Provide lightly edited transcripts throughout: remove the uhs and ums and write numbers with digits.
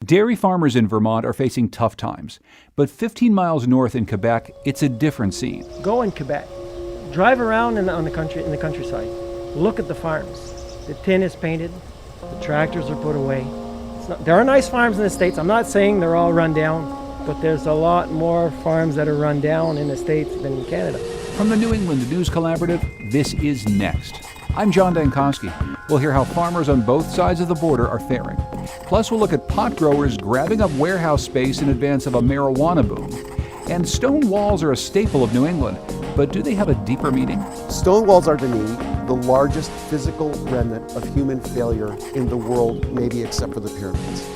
Dairy farmers in Vermont are facing tough times, but 15 miles north in Quebec, it's a different scene. Go in Quebec, drive around in the countryside, look at the farms. The tin is painted, the tractors are put away. There are nice farms in the States. I'm not saying they're all run down, but there's a lot more farms that are run down in the States than in Canada. From the New England News Collaborative, this is Next. I'm John Dankowski. We'll hear how farmers on both sides of the border are faring. Plus, we'll look at pot growers grabbing up warehouse space in advance of a marijuana boom. And stone walls are a staple of New England, but do they have a deeper meaning? Stone walls are, to me, the largest physical remnant of human failure in the world, maybe except for the pyramids.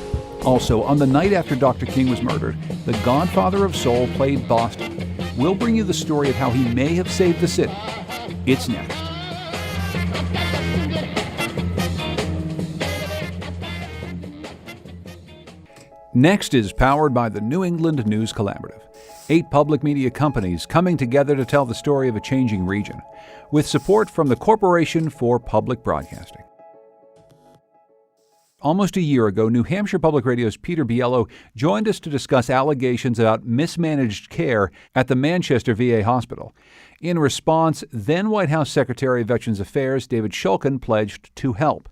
Also, on the night after Dr. King was murdered, the Godfather of Soul played Boston. We'll bring you the story of how he may have saved the city. It's next. Next is powered by the New England News Collaborative. 8 public media companies coming together to tell the story of a changing region, with support from the Corporation for Public Broadcasting. Almost a year ago, New Hampshire Public Radio's Peter Biello joined us to discuss allegations about mismanaged care at the Manchester VA hospital. In response, then White House Secretary of Veterans Affairs David Shulkin pledged to help.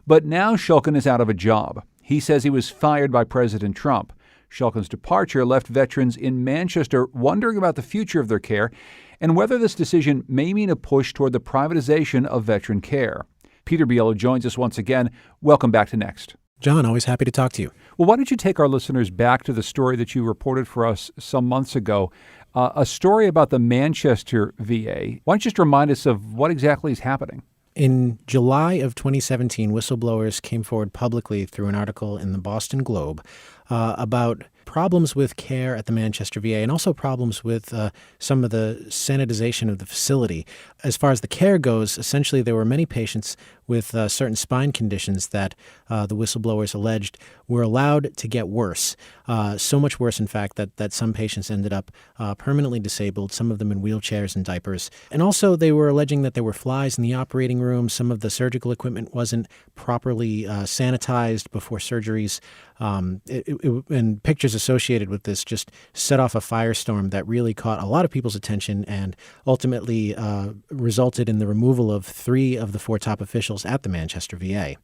But now Shulkin is out of a job. He says he was fired by President Trump. Shulkin's departure left veterans in Manchester wondering about the future of their care and whether this decision may mean a push toward the privatization of veteran care. Peter Biello joins us once again. Welcome back to Next. John, always happy to talk to you. Well, why don't you take our listeners back to the story that you reported for us some months ago, a story about the Manchester VA. Why don't you just remind us of what exactly is happening? In July of 2017, whistleblowers came forward publicly through an article in the Boston Globe about problems with care at the Manchester VA and also problems with some of the sanitization of the facility. As far as the care goes, essentially there were many patients with certain spine conditions that the whistleblowers alleged were allowed to get worse. So much worse, in fact, that some patients ended up permanently disabled, some of them in wheelchairs and diapers. And also they were alleging that there were flies in the operating room. Some of the surgical equipment wasn't properly sanitized before surgeries. And pictures associated with this just set off a firestorm that really caught a lot of people's attention and ultimately resulted in the removal of 3 of the 4 top officials at the Manchester VA.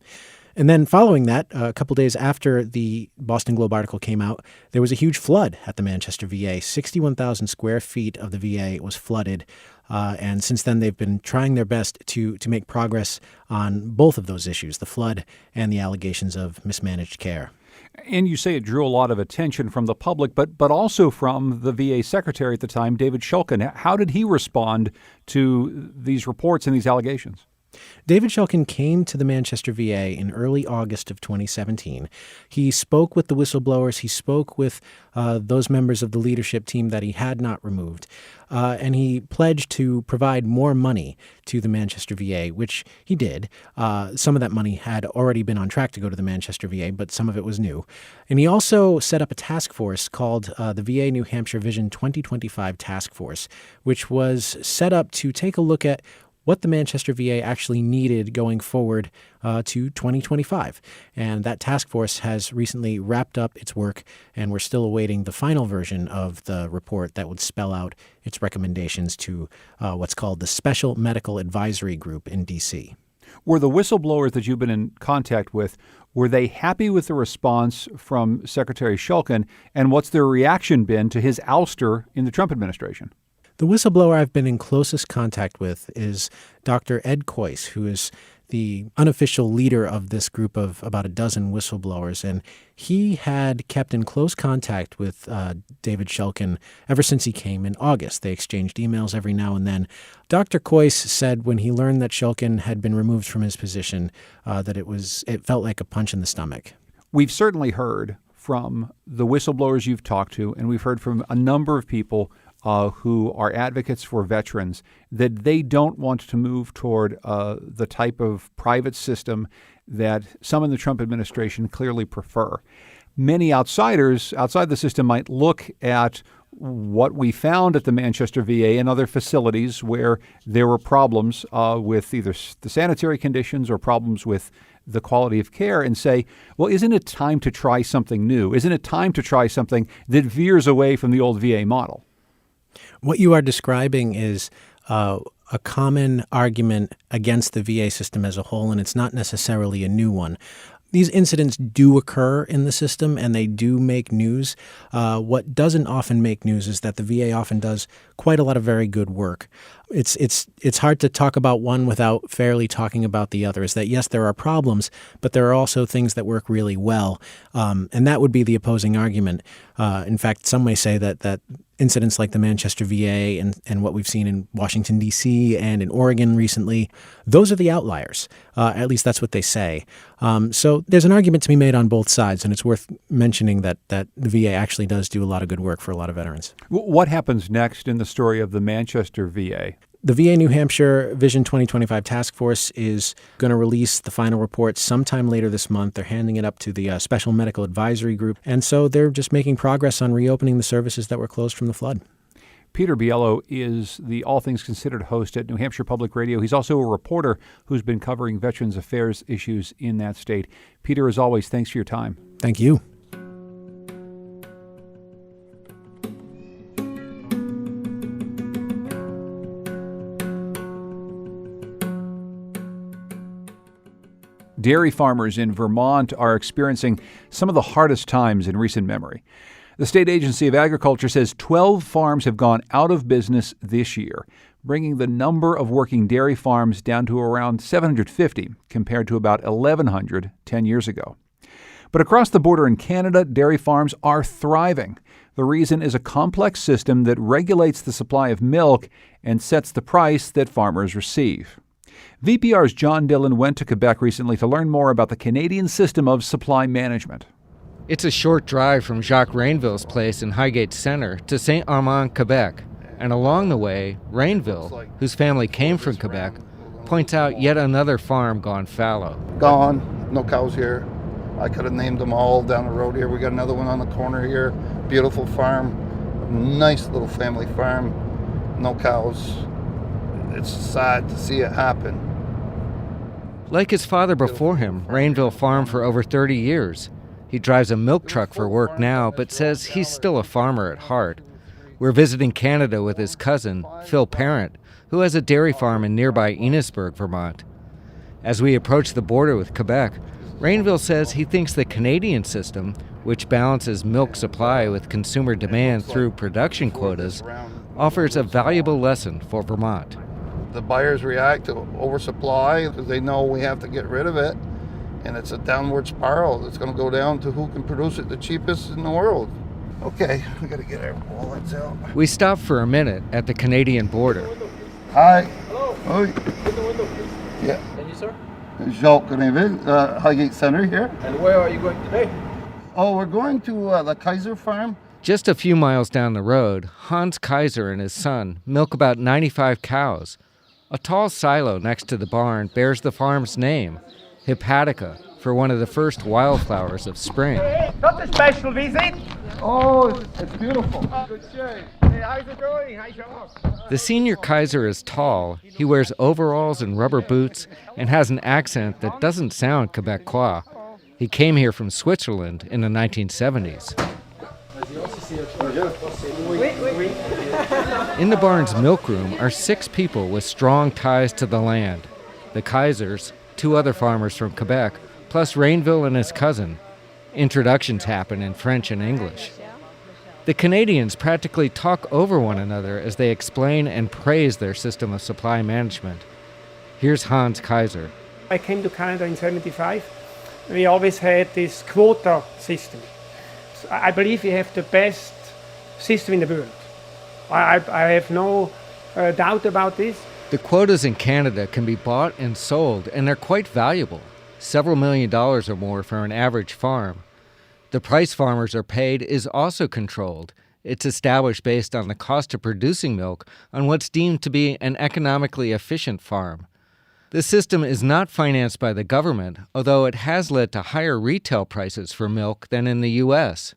And then following that, a couple days after the Boston Globe article came out, there was a huge flood at the Manchester VA. 61,000 square feet of the VA was flooded. And since then, they've been trying their best to make progress on both of those issues, the flood and the allegations of mismanaged care. And you say it drew a lot of attention from the public, but also from the VA secretary at the time, David Shulkin. How did he respond to these reports and these allegations? David Shulkin came to the Manchester VA in early August of 2017. He spoke with the whistleblowers. He spoke with those members of the leadership team that he had not removed. And he pledged to provide more money to the Manchester VA, which he did. Some of that money had already been on track to go to the Manchester VA, but some of it was new. And he also set up a task force called the VA New Hampshire Vision 2025 Task Force, which was set up to take a look at what the Manchester VA actually needed going forward to 2025. And that task force has recently wrapped up its work, and we're still awaiting the final version of the report that would spell out its recommendations to what's called the Special Medical Advisory Group in D.C. Were the whistleblowers that you've been in contact with, were they happy with the response from Secretary Shulkin, and what's their reaction been to his ouster in the Trump administration? The whistleblower I've been in closest contact with is Dr. Ed Coyce, who is the unofficial leader of this group of about a dozen whistleblowers. And he had kept in close contact with David Shulkin ever since he came in August. They exchanged emails every now and then. Dr. Coyce said when he learned that Shulkin had been removed from his position that it felt like a punch in the stomach. We've certainly heard from the whistleblowers you've talked to, and we've heard from a number of people who are advocates for veterans, that they don't want to move toward the type of private system that some in the Trump administration clearly prefer. Many outsiders outside the system might look at what we found at the Manchester VA and other facilities where there were problems with either the sanitary conditions or problems with the quality of care, and say, well, isn't it time to try something new? Isn't it time to try something that veers away from the old VA model? What you are describing is a common argument against the VA system as a whole, and it's not necessarily a new one. These incidents do occur in the system, and they do make news. What doesn't often make news is that the VA often does quite a lot of very good work. It's hard to talk about one without fairly talking about the other. Is that, yes, there are problems, but there are also things that work really well, and that would be the opposing argument. In fact, some may say that incidents like the Manchester VA and what we've seen in Washington, D.C. and in Oregon recently, those are the outliers. At least that's what they say. So there's an argument to be made on both sides, and it's worth mentioning that the VA actually does do a lot of good work for a lot of veterans. What happens next in the story of the Manchester VA? The VA New Hampshire Vision 2025 Task Force is going to release the final report sometime later this month. They're handing it up to the Special Medical Advisory Group, and so they're just making progress on reopening the services that were closed from the flood. Peter Biello is the All Things Considered host at New Hampshire Public Radio. He's also a reporter who's been covering Veterans Affairs issues in that state. Peter, as always, thanks for your time. Thank you. Dairy farmers in Vermont are experiencing some of the hardest times in recent memory. The State Agency of Agriculture says 12 farms have gone out of business this year, bringing the number of working dairy farms down to around 750 compared to about 1,100 10 years ago. But across the border in Canada, dairy farms are thriving. The reason is a complex system that regulates the supply of milk and sets the price that farmers receive. VPR's John Dillon went to Quebec recently to learn more about the Canadian system of supply management. It's a short drive from Jacques Rainville's place in Highgate Centre to St. Armand, Quebec. And along the way, Rainville, whose family came from Quebec, points out yet another farm gone fallow. Gone, no cows here. I could have named them all down the road here. We got another one on the corner here. Beautiful farm, nice little family farm, no cows. It's sad to see it happen. Like his father before him, Rainville farmed for over 30 years. He drives a milk truck for work now, but says he's still a farmer at heart. We're visiting Canada with his cousin, Phil Parent, who has a dairy farm in nearby Enosburg, Vermont. As we approach the border with Quebec, Rainville says he thinks the Canadian system, which balances milk supply with consumer demand through production quotas, offers a valuable lesson for Vermont. The buyers react to oversupply because they know we have to get rid of it, and it's a downward spiral. It's going to go down to who can produce it the cheapest in the world. Okay, we got to get our wallets out. We stop for a minute at the Canadian border. Hi. Hello. Hi. Get the window, please. Yeah. And you, sir? Jacques Rainville, Highgate Centre here. And where are you going today? Oh, we're going to the Kaiser farm. Just a few miles down the road, Hans Kaiser and his son milk about 95 cows. A tall silo next to the barn bears the farm's name, Hepatica, for one of the first wildflowers of spring. Hey, got a special visit? Oh, it's beautiful. Good shave. Hey, how's it going? Hi, Jacques. The senior Kaiser is tall. He wears overalls and rubber boots and has an accent that doesn't sound Quebecois. He came here from Switzerland in the 1970s. In the barn's milk room are 6 people with strong ties to the land. The Kaisers, 2 other farmers from Quebec, plus Rainville and his cousin. Introductions happen in French and English. The Canadians practically talk over one another as they explain and praise their system of supply management. Here's Hans Kaiser. I came to Canada in 1975. We always had this quota system. So I believe we have the best system in the world. I have no doubt about this. The quotas in Canada can be bought and sold, and they're quite valuable, several $1 million or more for an average farm. The price farmers are paid is also controlled. It's established based on the cost of producing milk on what's deemed to be an economically efficient farm. The system is not financed by the government, although it has led to higher retail prices for milk than in the U.S.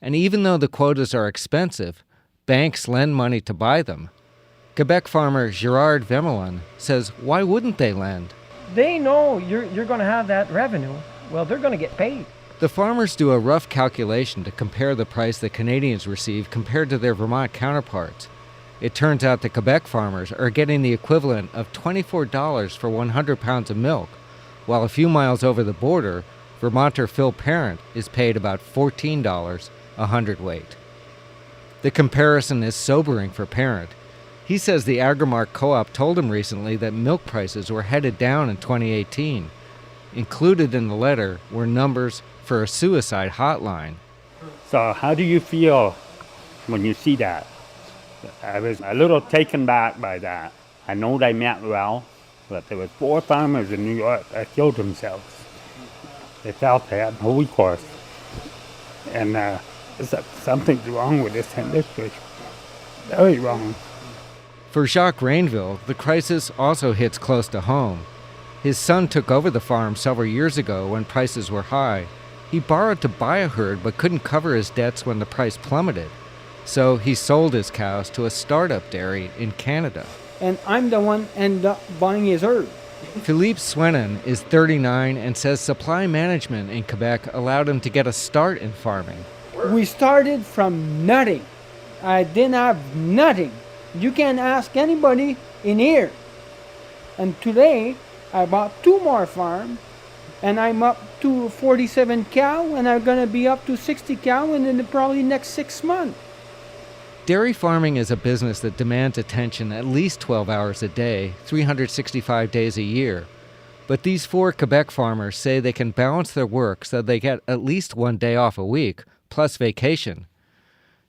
And even though the quotas are expensive, banks lend money to buy them. Quebec farmer Gerard Vermont says, why wouldn't they lend? They know you're going to have that revenue. Well, they're going to get paid. The farmers do a rough calculation to compare the price that Canadians receive compared to their Vermont counterparts. It turns out that Quebec farmers are getting the equivalent of $24 for 100 pounds of milk, while a few miles over the border, Vermonter Phil Parent is paid about $14 a hundredweight. The comparison is sobering for Parent. He says the Agrimark Co-op told him recently that milk prices were headed down in 2018. Included in the letter were numbers for a suicide hotline. So how do you feel when you see that? I was a little taken back by that. I know they meant well, but there were 4 farmers in New York that killed themselves. They felt they had no recourse. And something's wrong with this industry. Very wrong. For Jacques Rainville, the crisis also hits close to home. His son took over the farm several years ago when prices were high. He borrowed to buy a herd but couldn't cover his debts when the price plummeted. So he sold his cows to a startup dairy in Canada. And I'm the one end up buying his herd. Philippe Swenin is 39 and says supply management in Quebec allowed him to get a start in farming. We started from nothing. I didn't have nothing. You can ask anybody in here. And today, I bought 2 more farms, and I'm up to 47 cow, and I'm going to be up to 60 cow in the probably next 6 months. Dairy farming is a business that demands attention at least 12 hours a day, 365 days a year. But these 4 Quebec farmers say they can balance their work so they get at least 1 day off a week, plus vacation.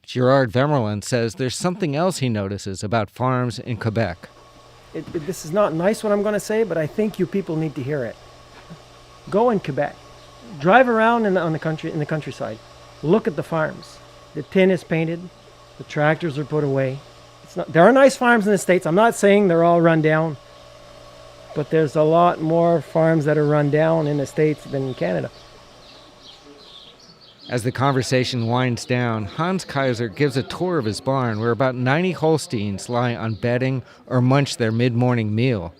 Gerard Vermeulen says there's something else he notices about farms in Quebec. This is not nice what I'm going to say, but I think you people need to hear it. Go in Quebec. Drive around in the countryside. Look at the farms. The tin is painted. The tractors are put away. There are nice farms in the States. I'm not saying they're all run down, but there's a lot more farms that are run down in the States than in Canada. As the conversation winds down, Hans Kaiser gives a tour of his barn where about 90 Holsteins lie on bedding or munch their mid-morning meal.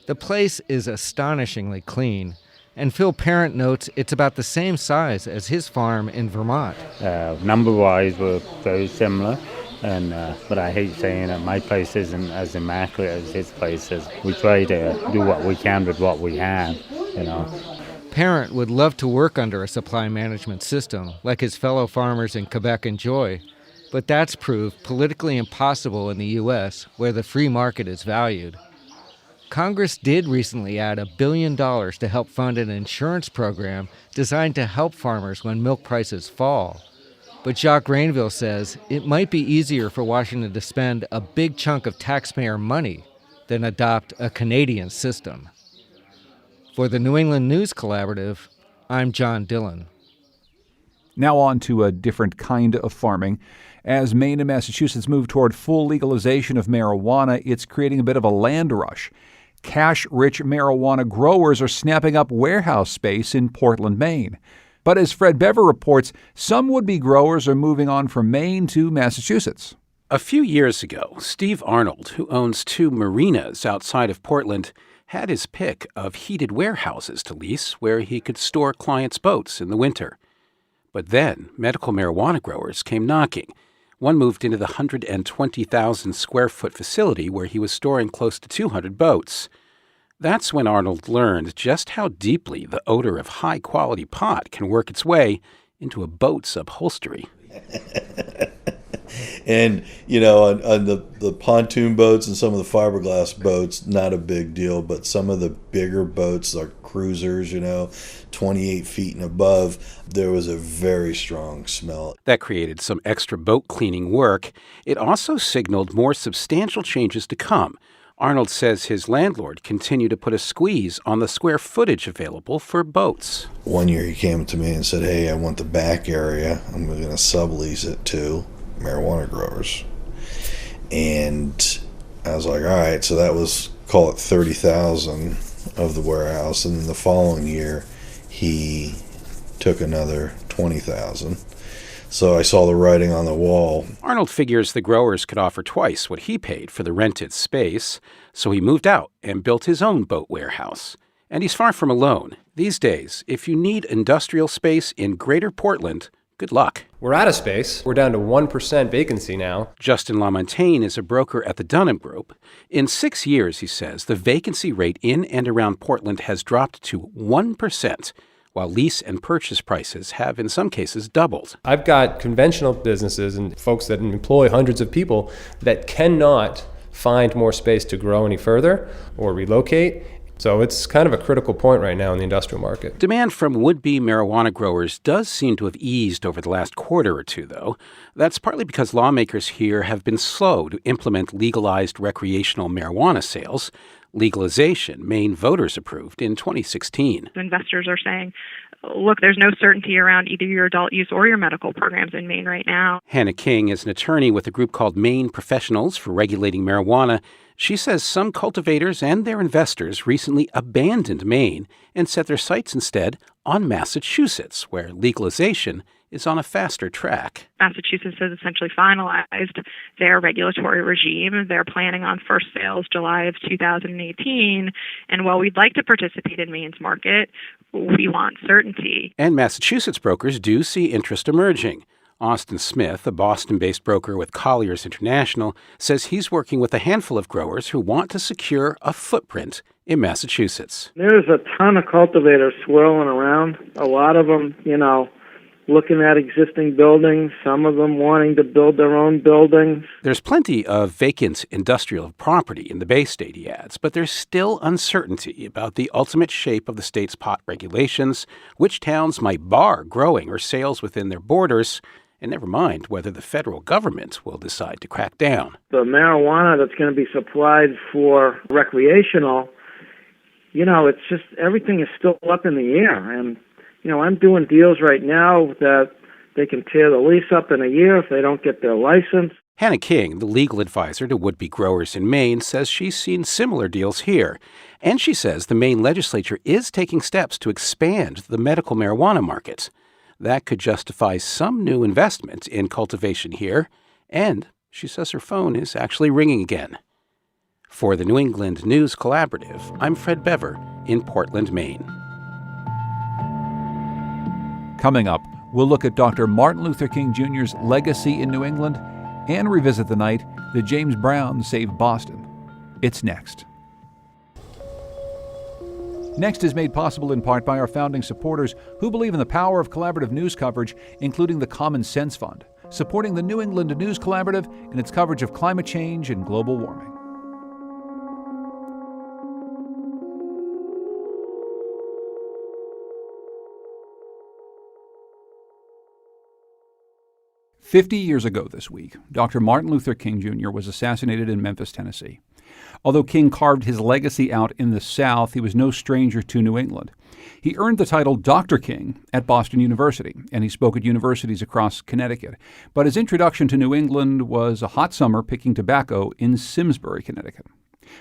The place is astonishingly clean, and Phil Parent notes it's about the same size as his farm in Vermont. Number-wise, we're very similar, but I hate saying that my place isn't as immaculate as his place is. We try to do what we can with what we have, you know. Parent would love to work under a supply management system like his fellow farmers in Quebec enjoy, but that's proved politically impossible in the U.S., where the free market is valued. Congress did recently add $1 billion to help fund an insurance program designed to help farmers when milk prices fall. But Jacques Rainville says it might be easier for Washington to spend a big chunk of taxpayer money than adopt a Canadian system. For the New England News Collaborative, I'm John Dillon. Now on to a different kind of farming. As Maine and Massachusetts move toward full legalization of marijuana, it's creating a bit of a land rush. Cash-rich marijuana growers are snapping up warehouse space in Portland, Maine. But as Fred Bever reports, some would-be growers are moving on from Maine to Massachusetts. A few years ago, Steve Arnold, who owns 2 marinas outside of Portland, had his pick of heated warehouses to lease where he could store clients' boats in the winter. But then medical marijuana growers came knocking. One moved into the 120,000 square foot facility where he was storing close to 200 boats. That's when Arnold learned just how deeply the odor of high-quality pot can work its way into a boat's upholstery. And, you know, on the pontoon boats and some of the fiberglass boats, not a big deal, but some of the bigger boats, like cruisers, 28 feet and above, there was a very strong smell. That created some extra boat cleaning work. It also signaled more substantial changes to come. Arnold says his landlord continued to put a squeeze on the square footage available for boats. One year he came to me and said, hey, I want the back area. I'm going to sublease it to marijuana growers. And I was like, all right, so that was, call it 30,000 of the warehouse. And then the following year, he took another 20,000. So I saw the writing on the wall. Arnold figures the growers could offer twice what he paid for the rented space, so he moved out and built his own boat warehouse. And he's far from alone. These days, if you need industrial space in Greater Portland, good luck. We're out of space. We're down to 1% vacancy now. Justin LaMontagne is a broker at the Dunham Group. In 6 years, he says, the vacancy rate in and around Portland has dropped to 1%, while lease and purchase prices have, in some cases, doubled. I've got conventional businesses and folks that employ hundreds of people that cannot find more space to grow any further or relocate. So it's kind of a critical point right now in the industrial market. Demand from would-be marijuana growers does seem to have eased over the last quarter or two, though. That's partly because lawmakers here have been slow to implement legalized recreational marijuana sales. Legalization, Maine voters approved in 2016. Investors are saying, look, there's no certainty around either your adult use or your medical programs in Maine right now. Hannah King is an attorney with a group called Maine Professionals for Regulating Marijuana. She says some cultivators and their investors recently abandoned Maine and set their sights instead on Massachusetts, where legalization is on a faster track. Massachusetts has essentially finalized their regulatory regime. They're planning on first sales July of 2018. And while we'd like to participate in Maine's market, we want certainty. And Massachusetts brokers do see interest emerging. Austin Smith, a Boston-based broker with Colliers International, says he's working with a handful of growers who want to secure a footprint in Massachusetts. There's a ton of cultivators swirling around, a lot of them, looking at existing buildings, some of them wanting to build their own buildings. There's plenty of vacant industrial property in the Bay State, he adds, but there's still uncertainty about the ultimate shape of the state's pot regulations, which towns might bar growing or sales within their borders, and never mind whether the federal government will decide to crack down. The marijuana that's going to be supplied for recreational, it's just everything is still up in the air. And, I'm doing deals right now that they can tear the lease up in a year if they don't get their license. Hannah King, the legal advisor to would-be growers in Maine, says she's seen similar deals here. And she says the Maine legislature is taking steps to expand the medical marijuana market. That could justify some new investment in cultivation here. And she says her phone is actually ringing again. For the New England News Collaborative, I'm Fred Bever in Portland, Maine. Coming up, we'll look at Dr. Martin Luther King Jr.'s legacy in New England and revisit the night that James Brown saved Boston. It's next. Next is made possible in part by our founding supporters who believe in the power of collaborative news coverage, including the Common Sense Fund, supporting the New England News Collaborative in its coverage of climate change and global warming. "50 years ago this week, Dr. Martin Luther King Jr. was assassinated in Memphis, Tennessee. Although King carved his legacy out in the South, he was no stranger to New England. He earned the title Dr. King at Boston University, and he spoke at universities across Connecticut. But his introduction to New England was a hot summer picking tobacco in Simsbury, Connecticut.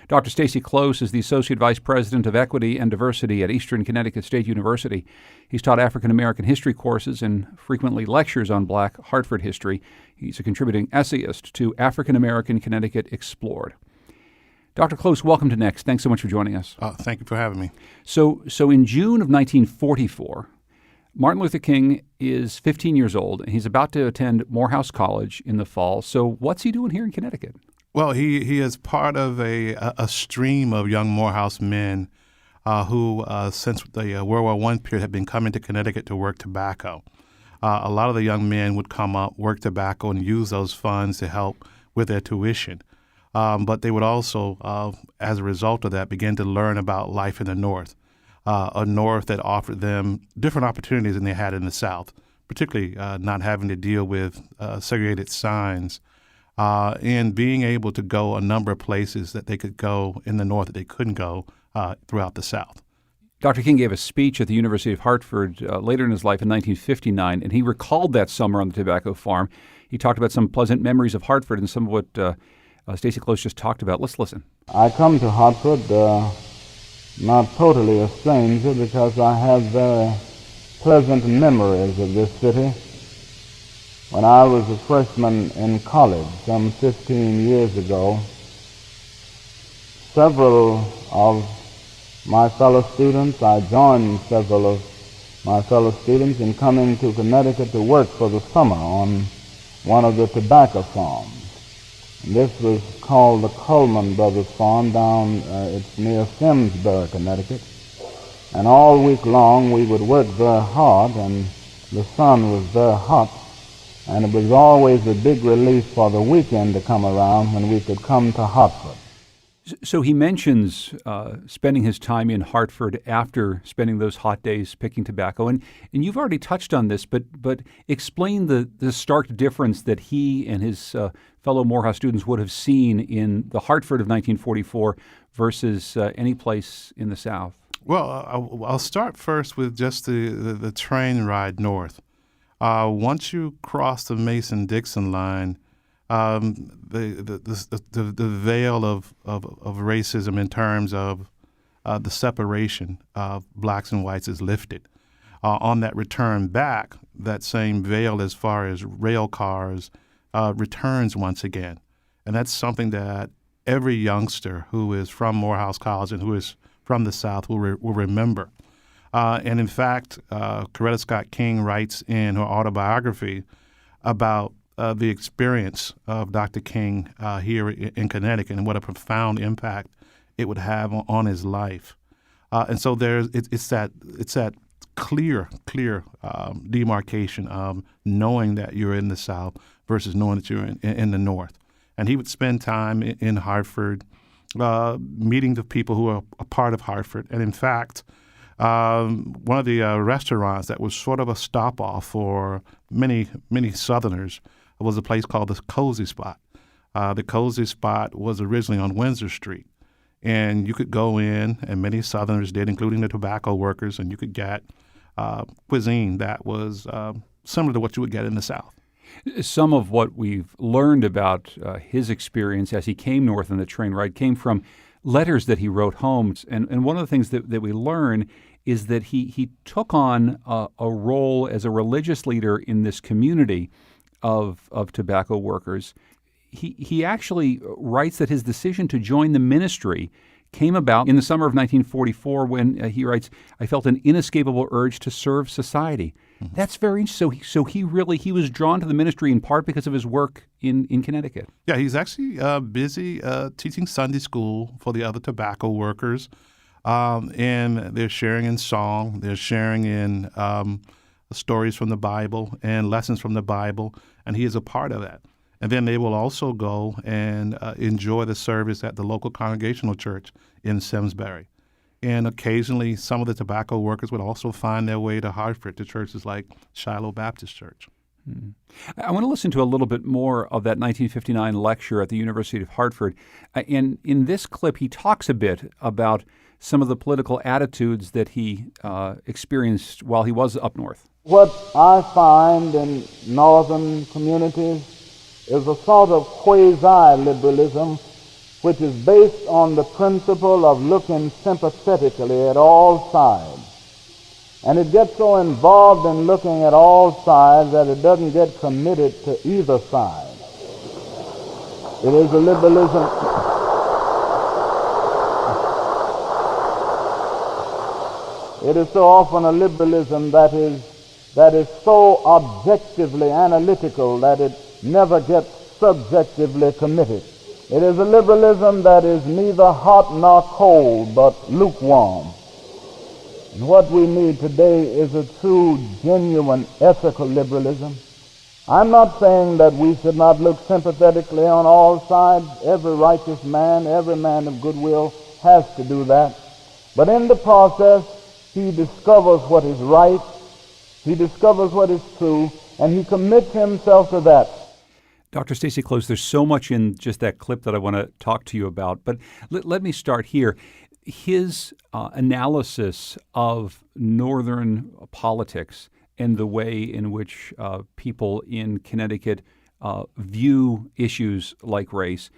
Dr. Stacy Close is the Associate Vice President of Equity and Diversity at Eastern Connecticut State University. He's taught African American history courses and frequently lectures on Black Hartford history. He's a contributing essayist to African American Connecticut Explored. Dr. Close, welcome to Next. Thanks so much for joining us. Thank you for having me. So in June of 1944, Martin Luther King is 15 years old, and he's about to attend Morehouse College in the fall. So what's he doing here in Connecticut? Well, he is part of a stream of young Morehouse men who, since the World War I period, have been coming to Connecticut to work tobacco. A lot of the young men would come up, work tobacco, and use those funds to help with their tuition. But they would also, as a result of that, begin to learn about life in the North, a North that offered them different opportunities than they had in the South, particularly not having to deal with segregated signs and being able to go a number of places that they could go in the North that they couldn't go throughout the South. Dr. King gave a speech at the University of Hartford later in his life in 1959, and he recalled that summer on the tobacco farm. He talked about some pleasant memories of Hartford and some of what Stacy Close just talked about. Let's listen. I come to Hartford not totally a stranger because I have very pleasant memories of this city. It is a city that has been a when I was a freshman in college some 15 years ago, several of my fellow students, I joined several of my fellow students in coming to Connecticut to work for the summer on one of the tobacco farms. And this was called the Coleman Brothers Farm down, it's near Simsbury, Connecticut. And all week long we would work very hard, and the sun was very hot, and it was always a big relief for the weekend to come around when we could come to Hartford. So he mentions spending his time in Hartford after spending those hot days picking tobacco. And you've already touched on this, but explain the stark difference that he and his fellow Morehouse students would have seen in the Hartford of 1944 versus any place in the South. Well, I'll start first with just the train ride north. Once you cross the Mason-Dixon line, the veil of racism in terms of the separation of blacks and whites is lifted. On that return back, that same veil as far as rail cars returns once again. And that's something that every youngster who is from Morehouse College and who is from the South will remember. And in fact, Coretta Scott King writes in her autobiography about the experience of Dr. King here in Connecticut and what a profound impact it would have on his life. And so it's that clear demarcation of knowing that you're in the South versus knowing that you're in the North. And he would spend time in Hartford meeting the people who are a part of Hartford. And in fact, one of the restaurants that was sort of a stop-off for many Southerners was a place called the Cozy Spot. The Cozy Spot was originally on Windsor Street. And you could go in, and many Southerners did, including the tobacco workers, and you could get cuisine that was similar to what you would get in the South. Some of what we've learned about his experience as he came north on the train ride came from letters that he wrote home. And one of the things that we learn is that he took on a role as a religious leader in this community of tobacco workers. He actually writes that his decision to join the ministry came about in the summer of 1944 when he writes, "I felt an inescapable urge to serve society." Mm-hmm. That's very interesting. So he was drawn to the ministry in part because of his work in Connecticut. Yeah, he's actually busy teaching Sunday school for the other tobacco workers, and they're sharing in song, they're sharing in stories from the Bible and lessons from the Bible, and he is a part of that. And then they will also go and enjoy the service at the local Congregational Church in Simsbury. And occasionally, some of the tobacco workers would also find their way to Hartford, to churches like Shiloh Baptist Church. I want to listen to a little bit more of that 1959 lecture at the University of Hartford. And in this clip, he talks a bit about some of the political attitudes that he experienced while he was up north. What I find in northern communities is a sort of quasi-liberalism which is based on the principle of looking sympathetically at all sides. And it gets so involved in looking at all sides that it doesn't get committed to either side. It is a liberalism. It is so often a liberalism that is so objectively analytical that it never gets subjectively committed. It is a liberalism that is neither hot nor cold, but lukewarm. And what we need today is a true, genuine, ethical liberalism. I'm not saying that we should not look sympathetically on all sides. Every righteous man, every man of goodwill has to do that. But in the process, he discovers what is right, he discovers what is true, and he commits himself to that. Dr. Stacy Close, there's so much in just that clip that I want to talk to you about, but let me start here. His analysis of Northern politics and the way in which people in Connecticut view issues like race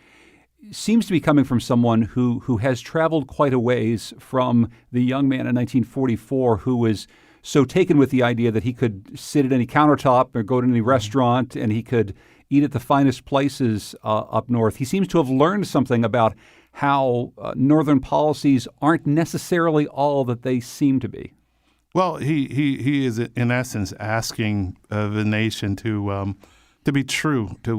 seems to be coming from someone who has traveled quite a ways from the young man in 1944 who was so taken with the idea that he could sit at any countertop or go to any restaurant and he could eat at the finest places up north. He seems to have learned something about how northern policies aren't necessarily all that they seem to be. Well, he is in essence asking the nation to be true to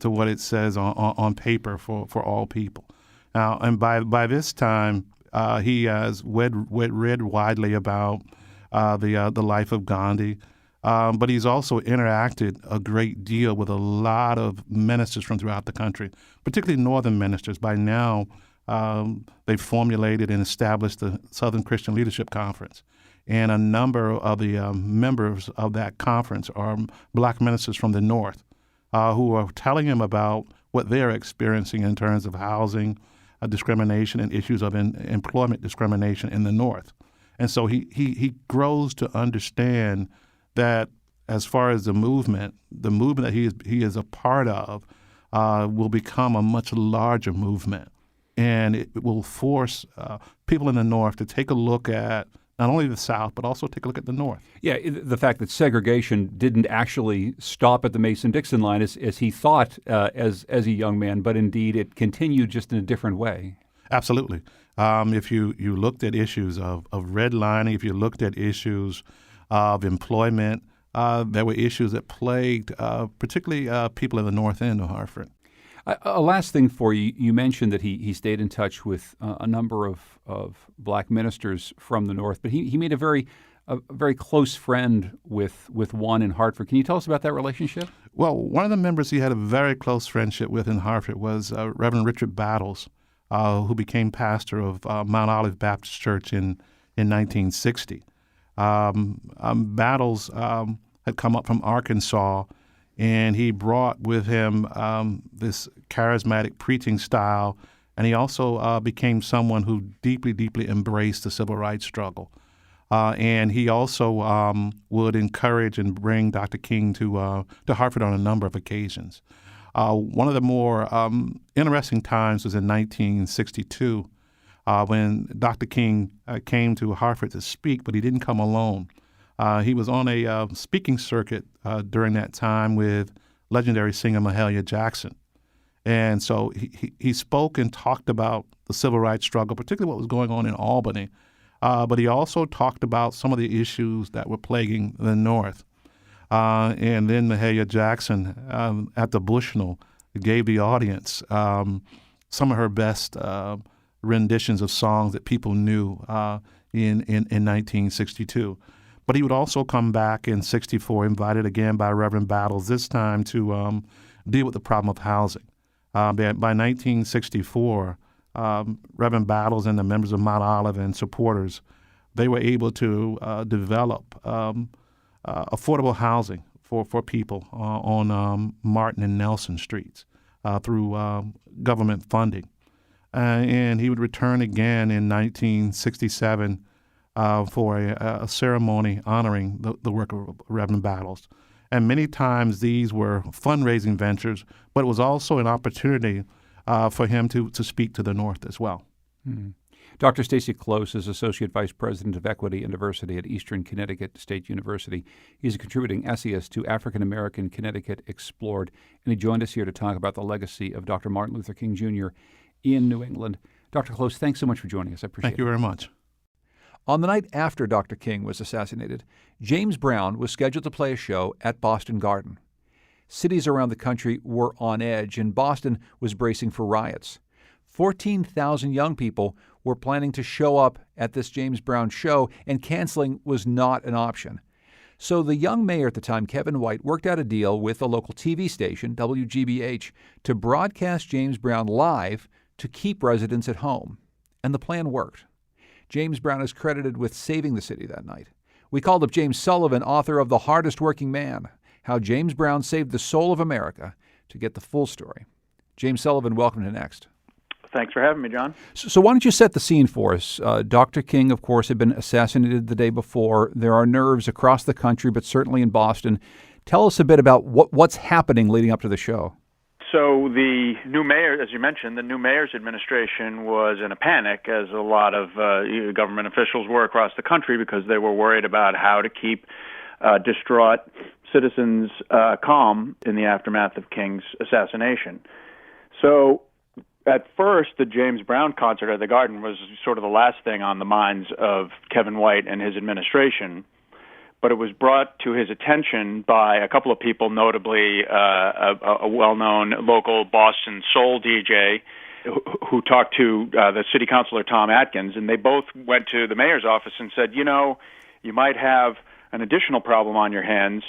what it says on paper for all people. Now, and by this time, he has read widely about the life of Gandhi, but he's also interacted a great deal with a lot of ministers from throughout the country, particularly northern ministers. By now, they've formulated and established the Southern Christian Leadership Conference. And a number of the members of that conference are black ministers from the North who are telling him about what they're experiencing in terms of housing discrimination and issues of employment discrimination in the North. And so he grows to understand that as far as the movement that he is a part of will become a much larger movement. And it will force people in the North to take a look at not only the South, but also take a look at the North. Yeah, the fact that segregation didn't actually stop at the Mason-Dixon line as he thought as a young man, but indeed it continued just in a different way. Absolutely. If you looked at issues of redlining, if you looked at issues of employment, there were issues that plagued particularly people in the north end of Hartford. A last thing for you, you mentioned that he stayed in touch with a number of black ministers from the North, but he made a very close friend with one in Hartford. Can you tell us about that relationship? Well, one of the members he had a very close friendship with in Hartford was Reverend Richard Battles, who became pastor of Mount Olive Baptist Church in 1960. Battles had come up from Arkansas, and he brought with him this charismatic preaching style, and he also became someone who deeply, deeply embraced the civil rights struggle. And he also would encourage and bring Dr. King to Hartford on a number of occasions. One of the more interesting times was in 1962 when Dr. King came to Hartford to speak, but he didn't come alone. He was on a speaking circuit during that time with legendary singer Mahalia Jackson. And so he spoke and talked about the civil rights struggle, particularly what was going on in Albany. But he also talked about some of the issues that were plaguing the North. And then Mahalia Jackson at the Bushnell gave the audience some of her best renditions of songs that people knew in 1962. But he would also come back in 64, invited again by Reverend Battles, this time to deal with the problem of housing. By 1964, Reverend Battles and the members of Mount Olive and supporters, they were able to develop affordable housing for people on Martin and Nelson Streets through government funding. And he would return again in 1967 for a ceremony honoring the work of Reverend Battles. And many times these were fundraising ventures, but it was also an opportunity for him to speak to the North as well. Mm-hmm. Dr. Stacy Close is Associate Vice President of Equity and Diversity at Eastern Connecticut State University. He's a contributing essayist to African American Connecticut Explored, and he joined us here to talk about the legacy of Dr. Martin Luther King Jr. in New England. Dr. Close, thanks so much for joining us. I appreciate it. Thank you very much. On the night after Dr. King was assassinated, James Brown was scheduled to play a show at Boston Garden. Cities around the country were on edge, and Boston was bracing for riots. 14,000 young people were planning to show up at this James Brown show, and canceling was not an option. So the young mayor at the time, Kevin White, worked out a deal with a local TV station, WGBH, to broadcast James Brown live to keep residents at home. And the plan worked. James Brown is credited with saving the city that night. We called up James Sullivan, author of The Hardest Working Man, How James Brown Saved the Soul of America, to get the full story. James Sullivan, welcome to Next. Thanks for having me, John. So why don't you set the scene for us? Dr. King, of course, had been assassinated the day before. There are nerves across the country, but certainly in Boston. Tell us a bit about what's happening leading up to the show. So the new mayor, as you mentioned, the new mayor's administration was in a panic, as a lot of government officials were across the country, because they were worried about how to keep distraught citizens calm in the aftermath of King's assassination. So at first, the James Brown concert at the Garden was sort of the last thing on the minds of Kevin White and his administration. But it was brought to his attention by a couple of people, notably a well-known local Boston soul DJ who talked to the city councilor, Tom Atkins, and they both went to the mayor's office and said, you know, you might have an additional problem on your hands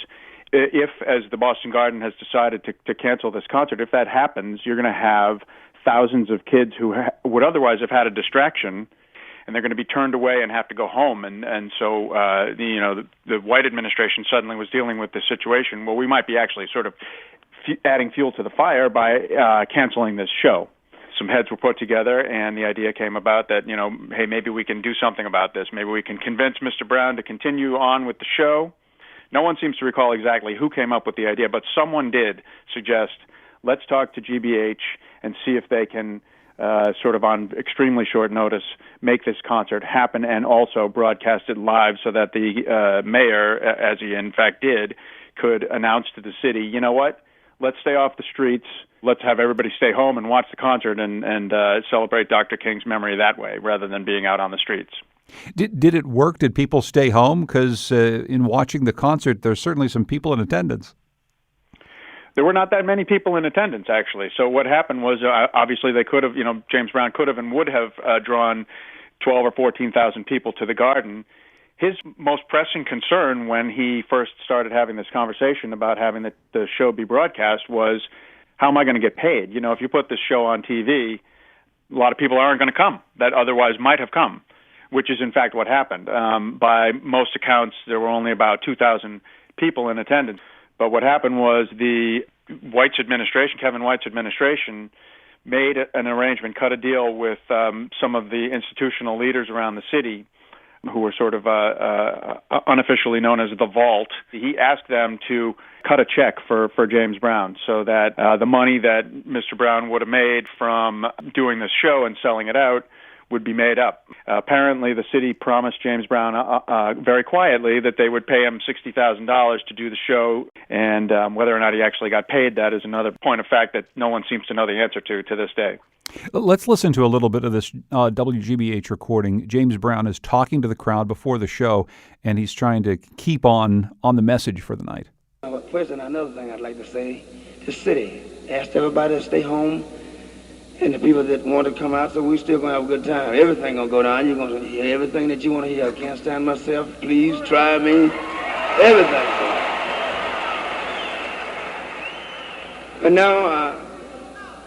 if, as the Boston Garden has decided to cancel this concert. If that happens, you're going to have thousands of kids who would otherwise have had a distraction, and they're going to be turned away and have to go home. And so, the White administration suddenly was dealing with this situation. Well, we might be actually sort of adding fuel to the fire by canceling this show. Some heads were put together, and the idea came about that, hey, maybe we can do something about this. Maybe we can convince Mr. Brown to continue on with the show. No one seems to recall exactly who came up with the idea, but someone did suggest, let's talk to GBH and see if they can sort of on extremely short notice, make this concert happen and also broadcast it live so that the mayor, as he in fact did, could announce to the city, you know what, let's stay off the streets, let's have everybody stay home and watch the concert and celebrate Dr. King's memory that way rather than being out on the streets. Did it work? Did people stay home? Because in watching the concert, there's certainly some people in attendance. There were not that many people in attendance, actually. So what happened was, obviously, they could have, James Brown could have and would have drawn 12 or 14,000 people to the Garden. His most pressing concern when he first started having this conversation about having the show be broadcast was, how am I going to get paid? If you put this show on TV, a lot of people aren't going to come that otherwise might have come, which is in fact what happened. By most accounts, there were only about 2,000 people in attendance. But what happened was the Kevin White's administration, made an arrangement, cut a deal with some of the institutional leaders around the city who were sort of unofficially known as the Vault. He asked them to cut a check for James Brown so that the money that Mr. Brown would have made from doing this show and selling it out would be made up. Apparently, the city promised James Brown very quietly that they would pay him $60,000 to do the show, and whether or not he actually got paid, that is another point of fact that no one seems to know the answer to this day. Let's listen to a little bit of this WGBH recording. James Brown is talking to the crowd before the show, and he's trying to keep on the message for the night. First, and another thing I'd like to say, the city asked everybody to stay home, and the people that want to come out, so we're still going to have a good time. Everything going to go down. You're going to hear everything that you want to hear. I can't stand myself. Please try me. Everything. But now,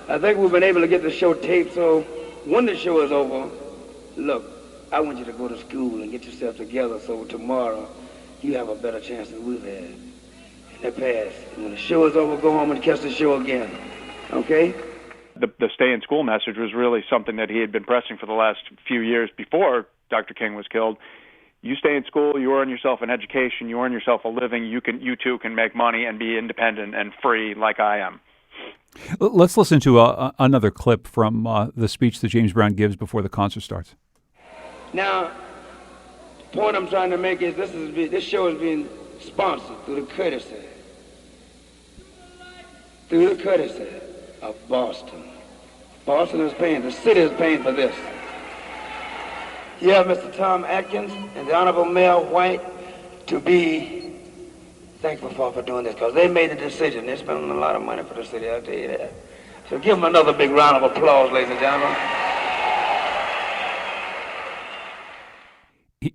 I think we've been able to get the show taped, so when the show is over, look, I want you to go to school and get yourself together so tomorrow you have a better chance than we've had in the past. And when the show is over, go home and catch the show again. Okay? The stay-in-school message was really something that he had been pressing for the last few years before Dr. King was killed. You stay in school, you earn yourself an education, you earn yourself a living, you too can make money and be independent and free like I am. Let's listen to another clip from the speech that James Brown gives before the concert starts. Now, the point I'm trying to make is this show is being sponsored through the courtesy of Boston. Boston is paying, the city is paying for this. You have Mr. Tom Atkins and the Honorable Mayor White to be thankful for doing this, because they made a decision. They're spending a lot of money for the city, I'll tell you that. So give them another big round of applause, ladies and gentlemen.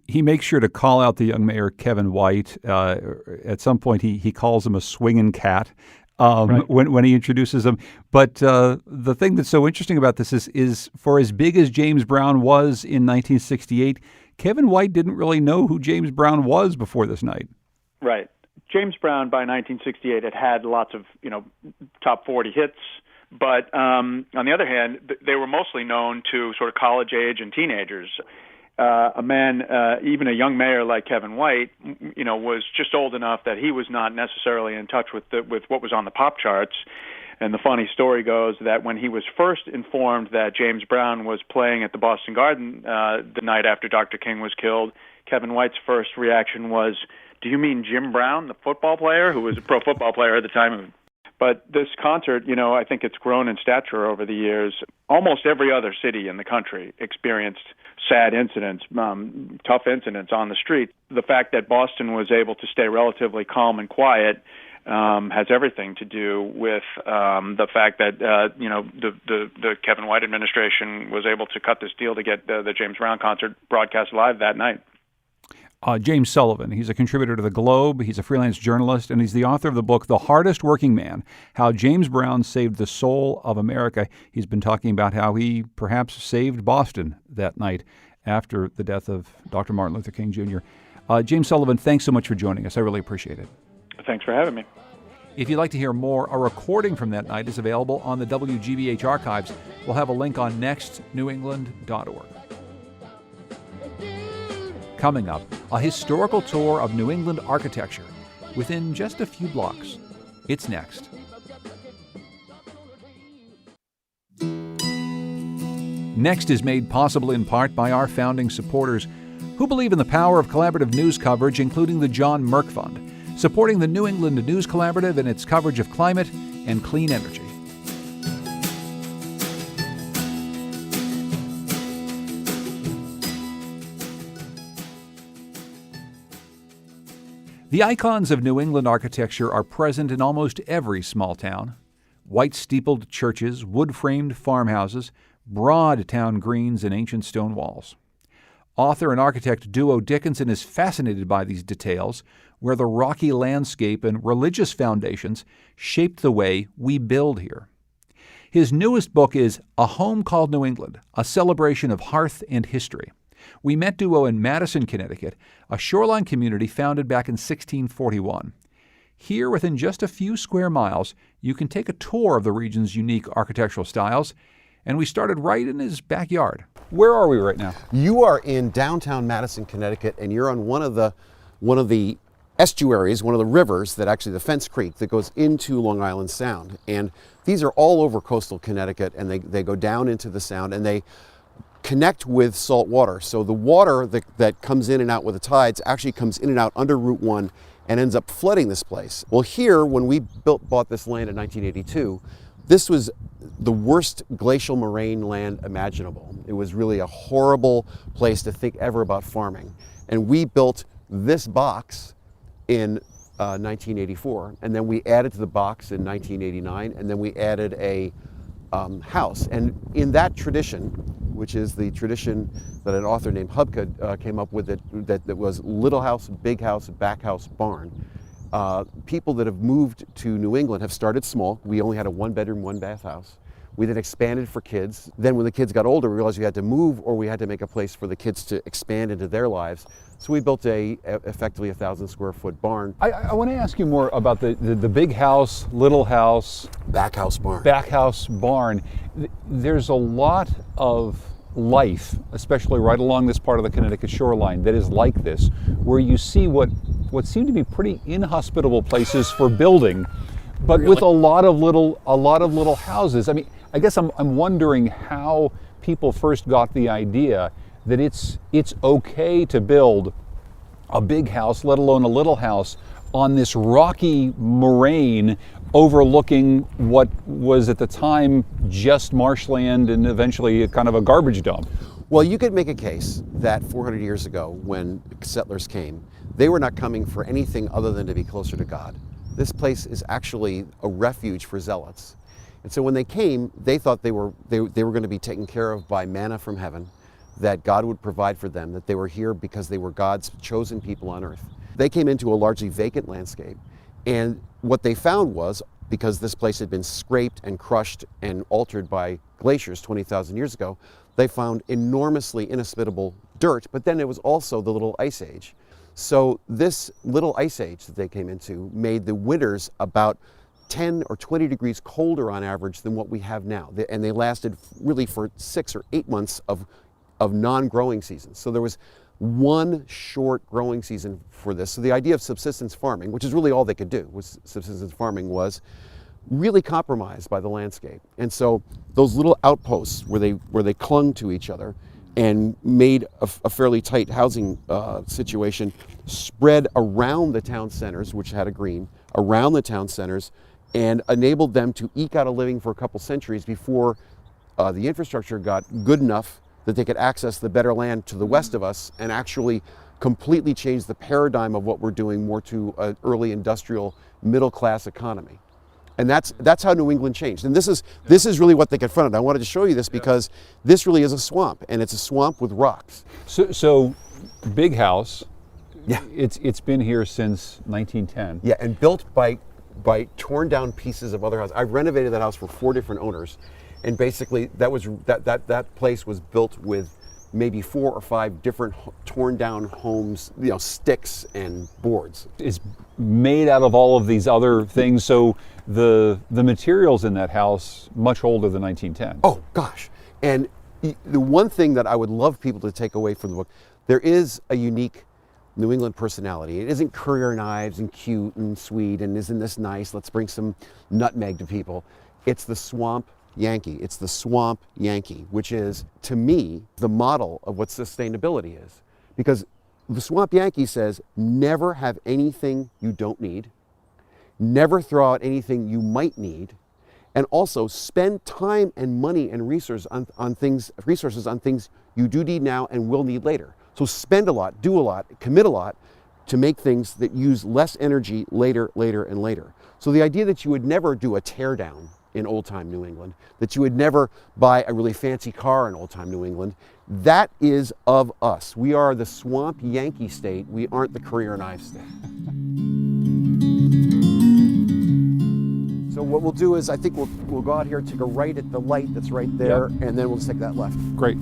He makes sure to call out the young mayor, Kevin White. At some point, he calls him a swinging cat. Right. when he introduces them. But the thing that's so interesting about this is for as big as James Brown was in 1968, Kevin White didn't really know who James Brown was before this night. Right. James Brown, by 1968, had lots of, top 40 hits. But on the other hand, they were mostly known to sort of college age and teenagers. A man, even a young mayor like Kevin White, was just old enough that he was not necessarily in touch with what was on the pop charts. And the funny story goes that when he was first informed that James Brown was playing at the Boston Garden the night after Dr. King was killed, Kevin White's first reaction was, "Do you mean Jim Brown, the football player, who was a pro football player at the time?" But this concert, I think it's grown in stature over the years. Almost every other city in the country experienced sad incidents, tough incidents on the street. The fact that Boston was able to stay relatively calm and quiet has everything to do with the fact that the Kevin White administration was able to cut this deal to get the James Brown concert broadcast live that night. James Sullivan, he's a contributor to The Globe, he's a freelance journalist, and he's the author of the book, The Hardest Working Man, How James Brown Saved the Soul of America. He's been talking about how he perhaps saved Boston that night after the death of Dr. Martin Luther King Jr. James Sullivan, thanks so much for joining us. I really appreciate it. Thanks for having me. If you'd like to hear more, a recording from that night is available on the WGBH archives. We'll have a link on nextnewengland.org. Coming up, a historical tour of New England architecture within just a few blocks. It's next. Next is made possible in part by our founding supporters who believe in the power of collaborative news coverage, including the John Merck Fund, supporting the New England News Collaborative in its coverage of climate and clean energy. The icons of New England architecture are present in almost every small town. White-steepled churches, wood-framed farmhouses, broad town greens, and ancient stone walls. Author and architect Duo Dickinson is fascinated by these details, where the rocky landscape and religious foundations shaped the way we build here. His newest book is A Home Called New England, a celebration of hearth and history. We met Duo in Madison, Connecticut, a shoreline community founded back in 1641. Here, within just a few square miles, you can take a tour of the region's unique architectural styles, and we started right in his backyard. Where are we right now? You are in downtown Madison, Connecticut, and you're on one of the estuaries, one of the rivers that actually, the Fence Creek, that goes into Long Island Sound. And these are all over coastal Connecticut, and they go down into the Sound, and they connect with salt water. So the water that comes in and out with the tides actually comes in and out under Route 1 and ends up flooding this place. Well, here, when we bought this land in 1982, this was the worst glacial moraine land imaginable. It was really a horrible place to think ever about farming. And we built this box in 1984, and then we added to the box in 1989, and then we added a house. And in that tradition, which is the tradition that an author named Hubka came up with, that was little house, big house, back house, barn. People that have moved to New England have started small. We only had a 1-bedroom, 1-bath house. We then expanded for kids. Then when the kids got older, we realized we had to move, or we had to make a place for the kids to expand into their lives. So we built effectively a 1,000-square-foot barn. I want to ask you more about the big house, little house, back house barn. Back house barn. There's a lot of life, especially right along this part of the Connecticut shoreline, that is like this, where you see what seem to be pretty inhospitable places for building, but really? With a lot of little houses. I mean, I guess I'm wondering how people first got the idea that it's okay to build a big house, let alone a little house, on this rocky moraine overlooking what was at the time just marshland and eventually kind of a garbage dump. Well, you could make a case that 400 years ago, when settlers came, they were not coming for anything other than to be closer to God. This place is actually a refuge for zealots. And so when they came, they thought they were going to be taken care of by manna from heaven, that God would provide for them, that they were here because they were God's chosen people on earth. They came into a largely vacant landscape, and what they found was, because this place had been scraped and crushed and altered by glaciers 20,000 years ago, they found enormously inhospitable dirt, but then it was also the Little Ice Age. So this Little Ice Age that they came into made the winters about 10 or 20 degrees colder on average than what we have now. And they lasted really for 6 or 8 months of non-growing seasons. So there was one short growing season for this. So the idea of subsistence farming, which is really all they could do, was subsistence farming, was really compromised by the landscape. And so those little outposts where they clung to each other and made a fairly tight housing situation spread around the town centers, which had a green, around the town centers, and enabled them to eke out a living for a couple centuries before the infrastructure got good enough that they could access the better land to the west of us and actually completely change the paradigm of what we're doing more to an early industrial middle class economy. And that's how New England changed. And this is really what they confronted. I wanted to show you this because this really is a swamp, and it's a swamp with rocks. So big house. Yeah. It's been here since 1910. Yeah, and built by torn down pieces of other houses. I've renovated that house for 4 different owners, and basically that place was built with maybe 4 or 5 different torn down homes, sticks and boards. It's made out of all of these other things, so the materials in that house much older than 1910. Oh gosh. And the one thing that I would love people to take away from the book, there is a unique New England personality. It isn't Courier knives and cute and sweet and isn't this nice, let's bring some nutmeg to people. It's the swamp Yankee. It's the swamp Yankee, which is, to me, the model of what sustainability is. Because the swamp Yankee says, never have anything you don't need, never throw out anything you might need, and also spend time and money and resources on things you do need now and will need later. So spend a lot, do a lot, commit a lot to make things that use less energy later, and later. So the idea that you would never do a tear down in old-time New England, that you would never buy a really fancy car in old-time New England, that is of us. We are the swamp Yankee state. We aren't the Courier knife state. So what we'll do is, I think we'll go out here, take a right at the light that's right there, and then we'll just take that left. Great.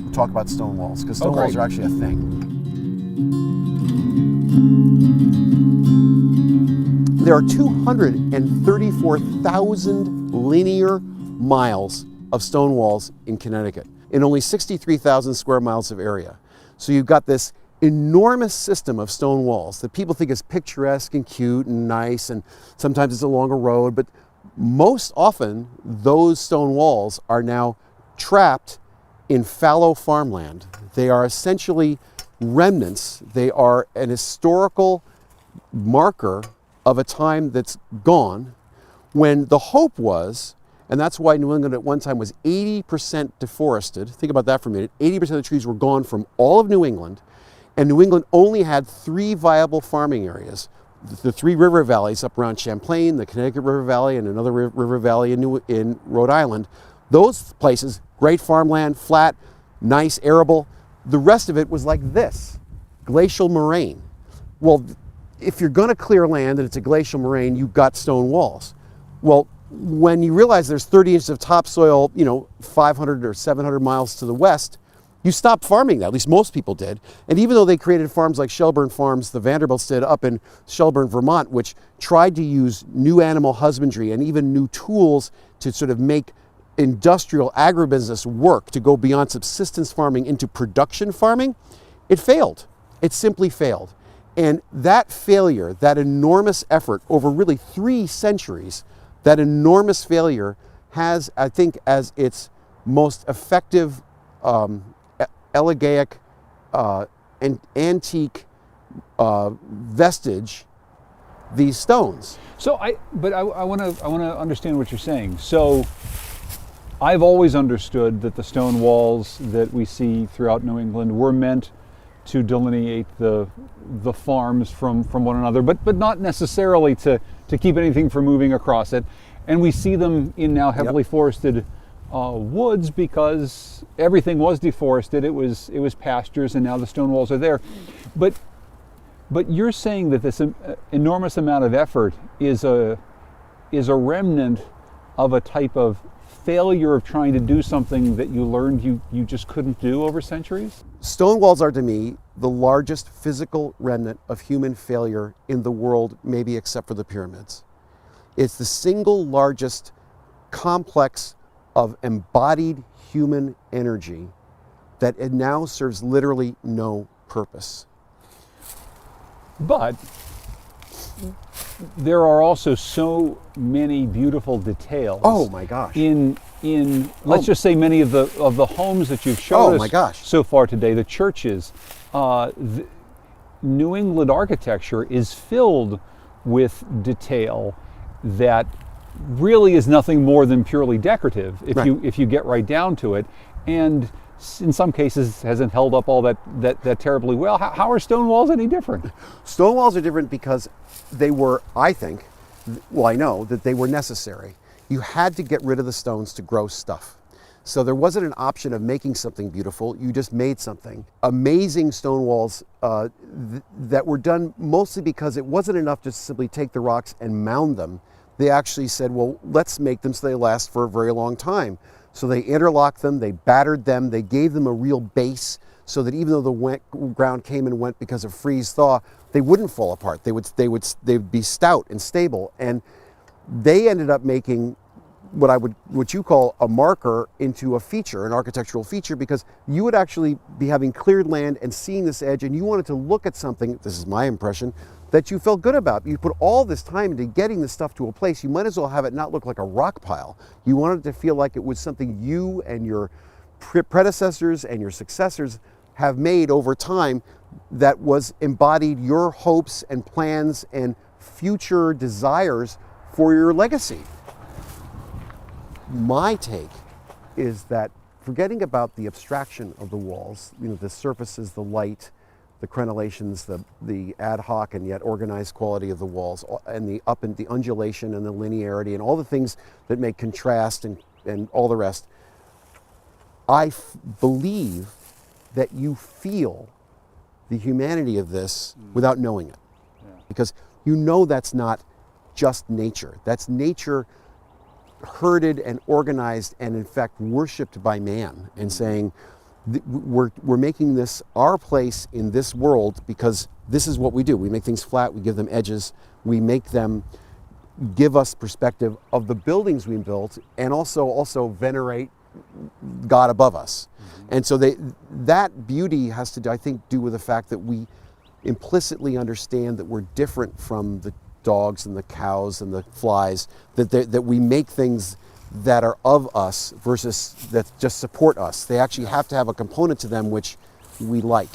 We'll talk about stone walls, because stone walls are actually a thing. There are 234,000 linear miles of stone walls in Connecticut in only 63,000 square miles of area. So you've got this enormous system of stone walls that people think is picturesque and cute and nice, and sometimes it's along a road, but most often those stone walls are now trapped in fallow farmland. They are essentially remnants. They are an historical marker of a time that's gone, when the hope was, and that's why New England at one time was 80% deforested. Think about that for a minute. 80% of the trees were gone from all of New England, and New England only had 3 viable farming areas. The 3 river valleys up around Champlain, the Connecticut River Valley, and another river valley in Rhode Island. Those places, great farmland, flat, nice, arable. The rest of it was like this, glacial moraine. Well, if you're going to clear land and it's a glacial moraine, you've got stone walls. Well, when you realize there's 30 inches of topsoil, 500 or 700 miles to the west, you stop farming that. At least most people did. And even though they created farms like Shelburne Farms, the Vanderbilts did up in Shelburne, Vermont, which tried to use new animal husbandry and even new tools to sort of make industrial agribusiness work, to go beyond subsistence farming into production farming, it failed. It simply failed. And that failure, that enormous effort over really 3 centuries, that enormous failure has, I think, as its most effective, elegaic, and antique vestige, these stones. So I want to understand what you're saying. So I've always understood that the stone walls that we see throughout New England were meant to delineate the farms from one another, but not necessarily to keep anything from moving across it. And we see them in now heavily forested woods because everything was deforested. It was pastures, and now the stone walls are there. But you're saying that this enormous amount of effort is a remnant of a type of failure of trying to do something that you learned you just couldn't do over centuries? Stone walls are, to me, the largest physical remnant of human failure in the world, maybe except for the pyramids. It's the single largest complex of embodied human energy that it now serves literally no purpose. But there are also so many beautiful details. Oh my gosh! In let's just say many of the homes that you've shown us so far today, the churches, New England architecture is filled with detail that really is nothing more than purely decorative if you get right down to it, and in some cases hasn't held up all that terribly well. How are stone walls any different? Stone walls are different because they were, I think, I know that they were necessary. You had to get rid of the stones to grow stuff. So there wasn't an option of making something beautiful, you just made something. Amazing stone walls that were done mostly because it wasn't enough to simply take the rocks and mound them. They actually said, well, let's make them so they last for a very long time. So they interlocked them, they battered them, they gave them a real base so that even though the ground came and went because of freeze-thaw, they wouldn't fall apart. They'd be stout and stable. And they ended up making what you call a marker into a feature, an architectural feature, because you would actually be having cleared land and seeing this edge, and you wanted to look at something, this is my impression, that you felt good about. You put all this time into getting the stuff to a place, you might as well have it not look like a rock pile. You wanted it to feel like it was something you and your predecessors and your successors have made over time that was embodied your hopes and plans and future desires for your legacy. My take is that forgetting about the abstraction of the walls, the surfaces, the light, the crenellations, the ad hoc and yet organized quality of the walls, and the undulation and the linearity and all the things that make contrast and all the rest, I believe that you feel the humanity of this without knowing it. Yeah. Because that's not just nature. That's nature herded and organized and in fact worshipped by man, and saying we're making this our place in this world because this is what we do. We make things flat, we give them edges, we make them give us perspective of the buildings we built, and also venerate God above us. Mm-hmm. And so that beauty has to, I think, do with the fact that we implicitly understand that we're different from the dogs and the cows and the flies, that we make things that are of us versus that just support us. They actually have to have a component to them which we like.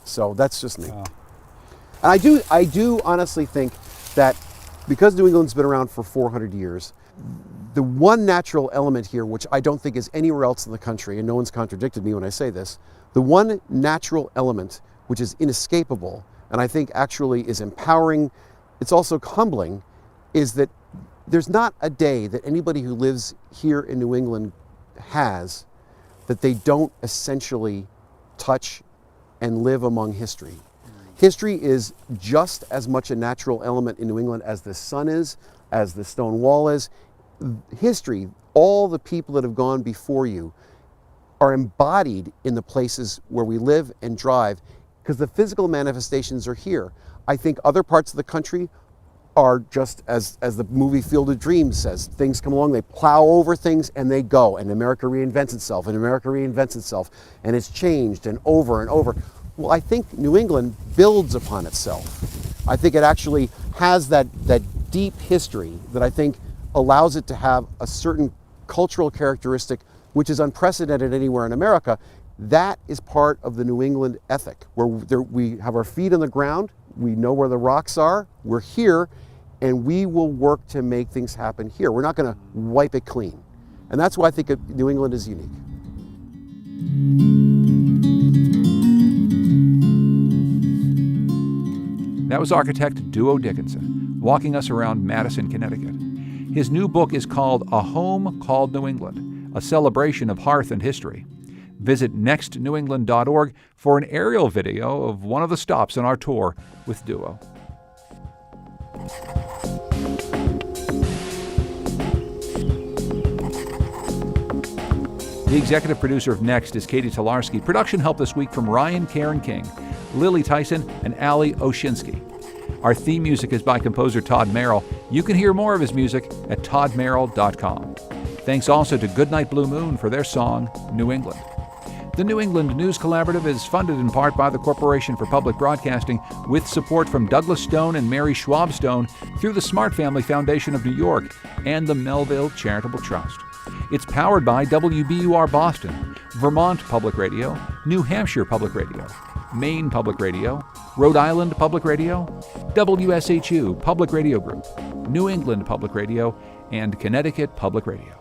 So that's just me. And I do honestly think that because New England's been around for 400 years, the one natural element here, which I don't think is anywhere else in the country, and no one's contradicted me when I say this, the one natural element which is inescapable, and I think actually is empowering, it's also humbling, is that there's not a day that anybody who lives here in New England has that they don't essentially touch and live among history. History is just as much a natural element in New England as the sun is, as the stone wall is. History, all the people that have gone before you are embodied in the places where we live and drive because the physical manifestations are here. I think other parts of the country are just as the movie Field of Dreams says, things come along, they plow over things and they go, and America reinvents itself, and it's changed and over. Well, I think New England builds upon itself. I think it actually has that deep history that I think allows it to have a certain cultural characteristic which is unprecedented anywhere in America. That is part of the New England ethic, where we have our feet on the ground, we know where the rocks are, we're here, and we will work to make things happen here. We're not going to wipe it clean. And that's why I think New England is unique. That was architect Duo Dickinson, walking us around Madison, Connecticut. His new book is called A Home Called New England, a celebration of hearth and history. Visit nextnewengland.org for an aerial video of one of the stops on our tour with Duo. The executive producer of Next is Katie Tolarski. Production help this week from Ryan Caron King, Lily Tyson, and Ali Oshinsky. Our theme music is by composer Todd Merrill. You can hear more of his music at toddmerrill.com. Thanks also to Goodnight Blue Moon for their song, New England. The New England News Collaborative is funded in part by the Corporation for Public Broadcasting with support from Douglas Stone and Mary Schwab Stone through the Smart Family Foundation of New York and the Melville Charitable Trust. It's powered by WBUR Boston, Vermont Public Radio, New Hampshire Public Radio, Maine Public Radio, Rhode Island Public Radio, WSHU Public Radio Group, New England Public Radio, and Connecticut Public Radio.